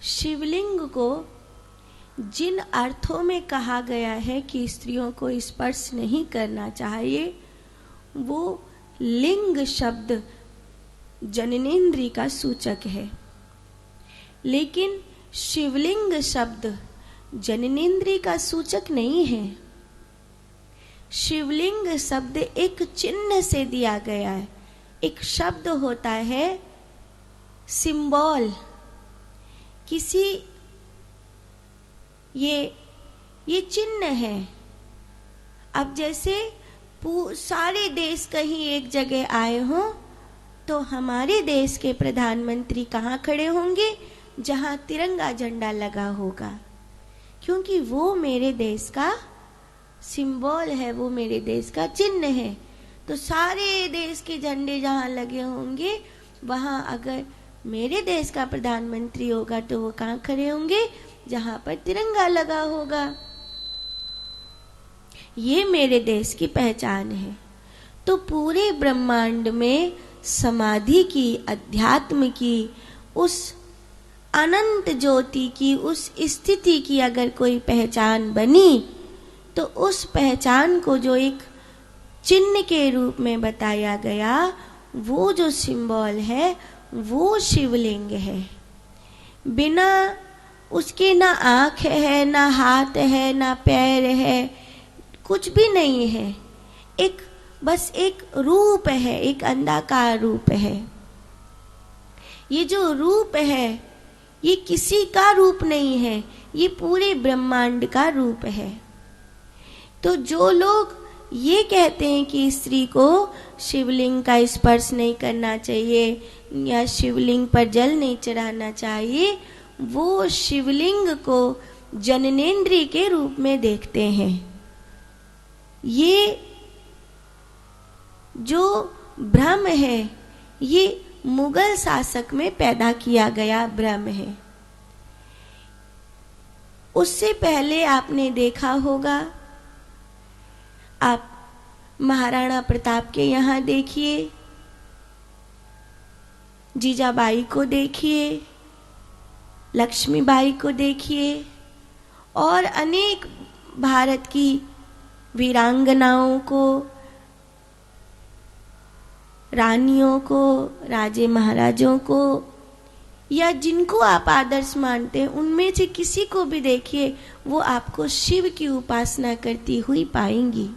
शिवलिंग को जिन अर्थों में कहा गया है कि स्त्रियों को स्पर्श नहीं करना चाहिए, वो लिंग शब्द जननेन्द्रिय का सूचक है, लेकिन शिवलिंग शब्द जननेन्द्रिय का सूचक नहीं है। शिवलिंग शब्द एक चिन्ह से दिया गया है। एक शब्द होता है सिंबल, किसी ये चिन्ह है। अब जैसे सारे देश कहीं एक जगह आए हों तो हमारे देश के प्रधानमंत्री कहाँ खड़े होंगे? जहाँ तिरंगा झंडा लगा होगा, क्योंकि वो मेरे देश का सिंबल है, वो मेरे देश का चिन्ह है। तो सारे देश के झंडे जहाँ लगे होंगे, वहाँ अगर मेरे देश का प्रधानमंत्री होगा तो वो कहाँ खड़े होंगे? जहाँ पर तिरंगा लगा होगा। ये मेरे देश की पहचान है। तो पूरे ब्रह्मांड में समाधि की, अध्यात्म की, उस अनंत ज्योति की, उस स्थिति की अगर कोई पहचान बनी, तो उस पहचान को जो एक चिन्ह के रूप में बताया गया, वो जो सिंबल है वो शिवलिंग है। बिना उसके ना आँख है, ना हाथ है, ना पैर है, कुछ भी नहीं है। बस एक रूप है, एक अंडाकार रूप है। ये जो रूप है, ये किसी का रूप नहीं है, ये पूरे ब्रह्मांड का रूप है। तो जो लोग ये कहते हैं कि स्त्री को शिवलिंग का स्पर्श नहीं करना चाहिए या शिवलिंग पर जल नहीं चढ़ाना चाहिए, वो शिवलिंग को जननेन्द्रिय के रूप में देखते हैं। ये जो भ्रम है, ये मुगल शासक में पैदा किया गया भ्रम है। उससे पहले आपने देखा होगा, आप महाराणा प्रताप के यहाँ देखिए, जीजाबाई को देखिए, लक्ष्मीबाई को देखिए, और अनेक भारत की वीरांगनाओं को, रानियों को, राजे महाराजों को, या जिनको आप आदर्श मानते हैं, उनमें से किसी को भी देखिए, वो आपको शिव की उपासना करती हुई पाएंगी।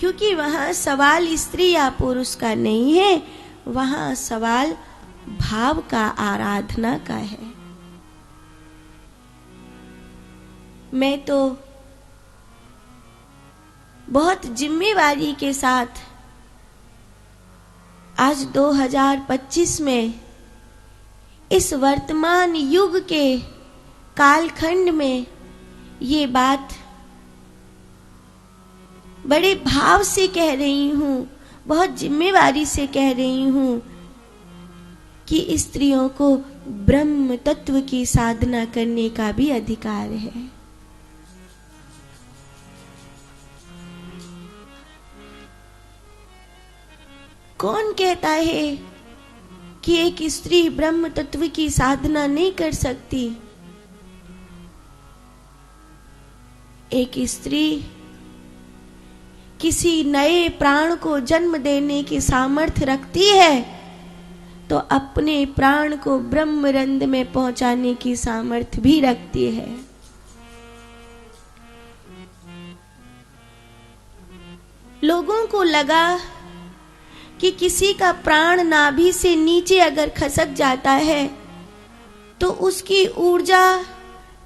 क्योंकि वहां सवाल स्त्री या पुरुष का नहीं है, वहां सवाल भाव का, आराधना का है। मैं तो बहुत जिम्मेवारी के साथ आज 2025 में इस वर्तमान युग के कालखंड में ये बात बड़े भाव से कह रही हूँ, बहुत जिम्मेवारी से कह रही हूँ कि स्त्रियों को ब्रह्म तत्व की साधना करने का भी अधिकार है। कौन कहता है कि एक स्त्री ब्रह्म तत्व की साधना नहीं कर सकती? एक स्त्री किसी नए प्राण को जन्म देने की सामर्थ्य रखती है, तो अपने प्राण को ब्रह्मरंध में पहुंचाने की सामर्थ्य भी रखती है। लोगों को लगा कि किसी का प्राण नाभि से नीचे अगर खसक जाता है तो उसकी ऊर्जा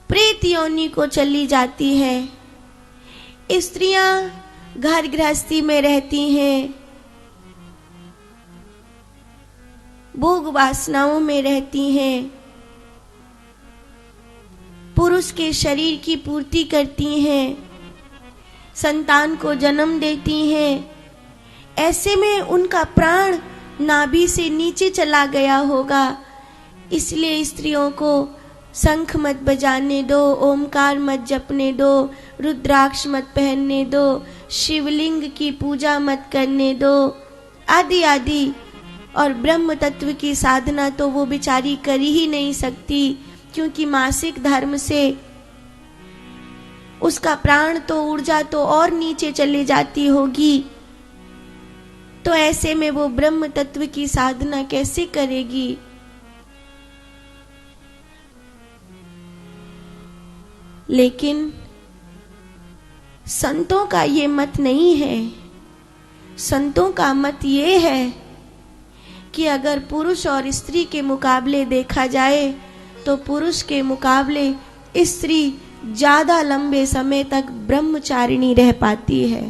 प्रेत योनि को चली जाती है। स्त्रियां घर गृहस्थी में रहती हैं, भोग वासनाओं में रहती हैं, पुरुष के शरीर की पूर्ति करती हैं, संतान को जन्म देती हैं। ऐसे में उनका प्राण नाभि से नीचे चला गया होगा। इसलिए स्त्रियों को शंख मत बजाने दो, ओमकार मत जपने दो, रुद्राक्ष मत पहनने दो, शिवलिंग की पूजा मत करने दो, आदि आदि और ब्रह्म तत्व की साधना तो वो बेचारी कर ही नहीं सकती, क्योंकि मासिक धर्म से उसका प्राण तो ऊर्जा तो और नीचे चली जाती होगी। तो ऐसे में वो ब्रह्म तत्व की साधना कैसे करेगी? लेकिन संतों का ये मत नहीं है। संतों का मत ये है कि अगर पुरुष और स्त्री के मुकाबले देखा जाए तो पुरुष के मुकाबले स्त्री ज्यादा लंबे समय तक ब्रह्मचारिणी रह पाती है।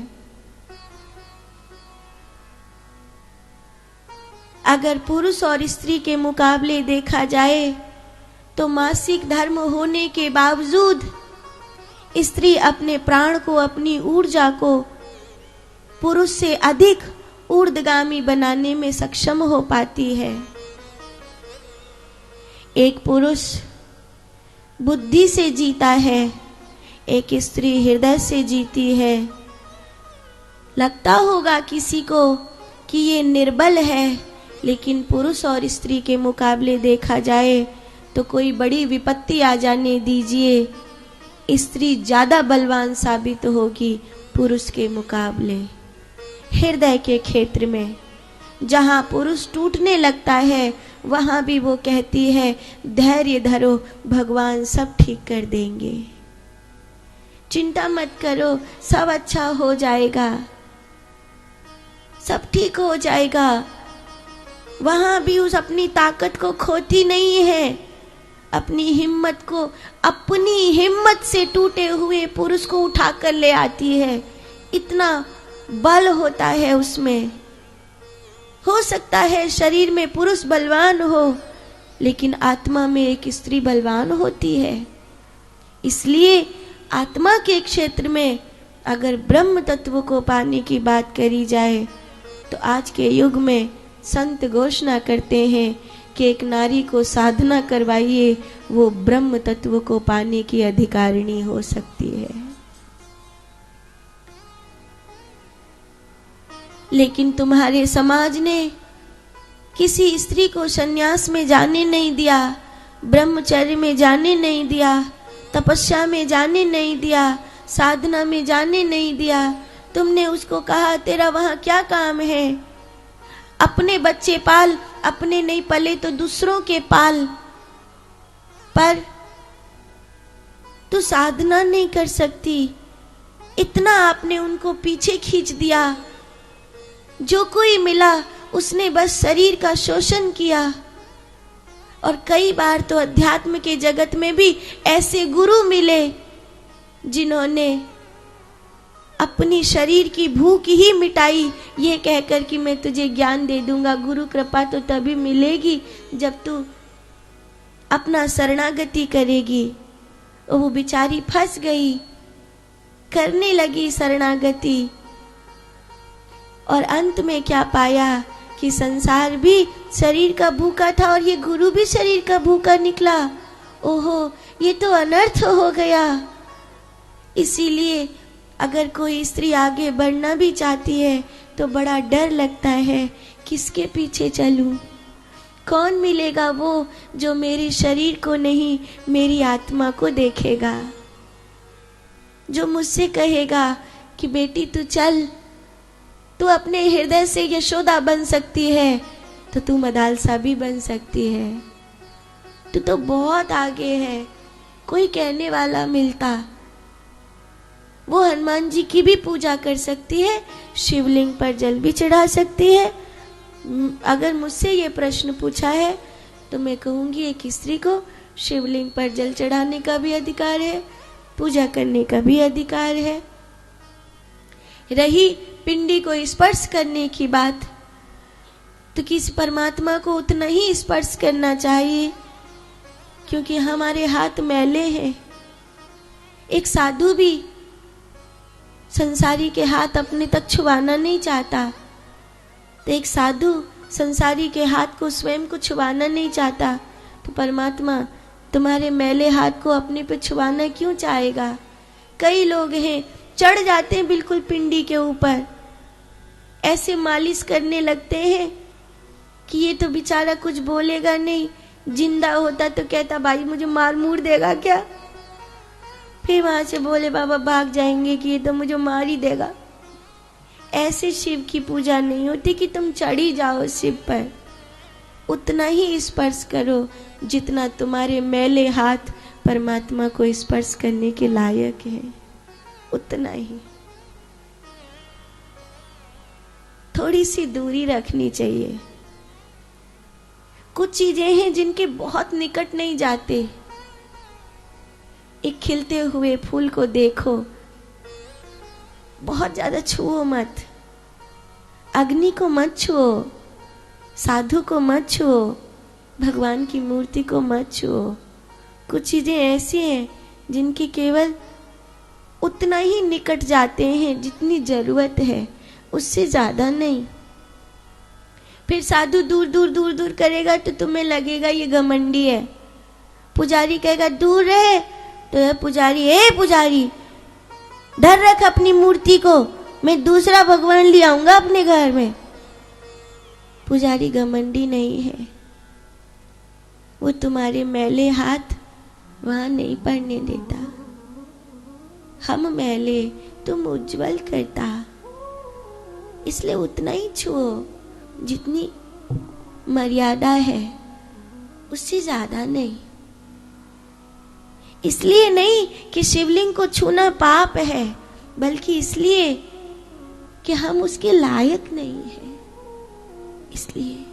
अगर पुरुष और स्त्री के मुकाबले देखा जाए तो मासिक धर्म होने के बावजूद स्त्री अपने प्राण को, अपनी ऊर्जा को पुरुष से अधिक ऊर्ध्वगामी बनाने में सक्षम हो पाती है। एक पुरुष बुद्धि से जीता है, एक स्त्री हृदय से जीती है। लगता होगा किसी को कि ये निर्बल है, लेकिन पुरुष और स्त्री के मुकाबले देखा जाए तो कोई बड़ी विपत्ति आ जाने दीजिए, स्त्री ज्यादा बलवान साबित होगी पुरुष के मुकाबले। हृदय के क्षेत्र में जहां पुरुष टूटने लगता है, वहां भी वो कहती है धैर्य धरो, भगवान सब ठीक कर देंगे, चिंता मत करो, सब अच्छा हो जाएगा, सब ठीक हो जाएगा। वहां भी उस अपनी ताकत को खोती नहीं है, अपनी हिम्मत को, अपनी हिम्मत से टूटे हुए पुरुष को उठाकर ले आती है। इतना बल होता है उसमें। हो सकता है शरीर में पुरुष बलवान हो, लेकिन आत्मा में एक स्त्री बलवान होती है। इसलिए आत्मा के क्षेत्र में अगर ब्रह्म तत्व को पाने की बात करी जाए तो आज के युग में संत घोषणा करते हैं कि एक नारी को साधना करवाइए, वो ब्रह्म तत्व को पाने की अधिकारिणी हो सकती है। लेकिन तुम्हारे समाज ने किसी स्त्री को संन्यास में जाने नहीं दिया, ब्रह्मचर्य में जाने नहीं दिया, तपस्या में जाने नहीं दिया, साधना में जाने नहीं दिया। तुमने उसको कहा तेरा वहां क्या काम है? अपने बच्चे पाल, अपने नहीं पले तो दूसरों के पाल, पर तू साधना नहीं कर सकती। इतना आपने उनको पीछे खींच दिया। जो कोई मिला उसने बस शरीर का शोषण किया। और कई बार तो अध्यात्म के जगत में भी ऐसे गुरु मिले जिन्होंने अपनी शरीर की भूख ही मिटाई, ये कहकर कि मैं तुझे ज्ञान दे दूंगा। गुरु कृपा तो तभी मिलेगी जब तू अपना शरणागति करेगी। और वो बेचारी फंस गई, करने लगी शरणागति, और अंत में क्या पाया कि संसार भी शरीर का भूखा था और ये गुरु भी शरीर का भूखा निकला। ओहो, ये तो अनर्थ हो गया। इसीलिए अगर कोई स्त्री आगे बढ़ना भी चाहती है तो बड़ा डर लगता है, किसके पीछे चलूं? कौन मिलेगा वो जो मेरे शरीर को नहीं, मेरी आत्मा को देखेगा, जो मुझसे कहेगा कि बेटी तू चल, तू अपने हृदय से यशोदा बन सकती है तो तू मदालसा भी बन सकती है, तू तो बहुत आगे है। कोई कहने वाला मिलता, वो हनुमान जी की भी पूजा कर सकती है, शिवलिंग पर जल भी चढ़ा सकती है। अगर मुझसे ये प्रश्न पूछा है तो मैं कहूंगी एक स्त्री को शिवलिंग पर जल चढ़ाने का भी अधिकार है, पूजा करने का भी अधिकार है। रही पिंडी को स्पर्श करने की बात, तो किस परमात्मा को उतना ही स्पर्श करना चाहिए, क्योंकि हमारे हाथ मैले हैं। एक साधु भी संसारी के हाथ अपने तक छुआना नहीं चाहता, तो एक साधु संसारी के हाथ को स्वयं को छुआना नहीं चाहता, तो परमात्मा तुम्हारे मैले हाथ को अपने पे छुआना क्यों चाहेगा? कई लोग हैं चढ़ जाते हैं बिल्कुल पिंडी के ऊपर, ऐसे मालिश करने लगते हैं कि ये तो बेचारा कुछ बोलेगा नहीं, जिंदा होता तो कहता भाई मुझे मार मूर देगा क्या। फिर वहां से भोले बाबा भाग जाएंगे कि ये तो मुझे मार ही देगा। ऐसे शिव की पूजा नहीं होती कि तुम चढ़ी जाओ शिव पर। उतना ही स्पर्श करो जितना तुम्हारे मैले हाथ परमात्मा को स्पर्श करने के लायक है, उतना ही। थोड़ी सी दूरी रखनी चाहिए। कुछ चीजें हैं जिनके बहुत निकट नहीं जाते। एक खिलते हुए फूल को देखो, बहुत ज्यादा छुओ मत। अग्नि को मत छुओ, साधु को मत छुओ, भगवान की मूर्ति को मत छुओ। कुछ चीजें ऐसी हैं जिनकी केवल उतना ही निकट जाते हैं जितनी जरूरत है, उससे ज्यादा नहीं। फिर साधु दूर दूर दूर दूर करेगा तो तुम्हें लगेगा ये घमंडी है। पुजारी कहेगा दूर रहे तो यह पुजारी, ए पुजारी डर रख अपनी मूर्ति को, मैं दूसरा भगवान ले आऊंगा अपने घर में। पुजारी घमंडी नहीं है, वो तुम्हारे मैले हाथ वहां नहीं पड़ने देता। हम मैले, तुम उज्जवल करता। इसलिए उतना ही छुओ जितनी मर्यादा है, उससे ज्यादा नहीं। इसलिए नहीं कि शिवलिंग को छूना पाप है, बल्कि इसलिए कि हम उसके लायक नहीं हैं, इसलिए।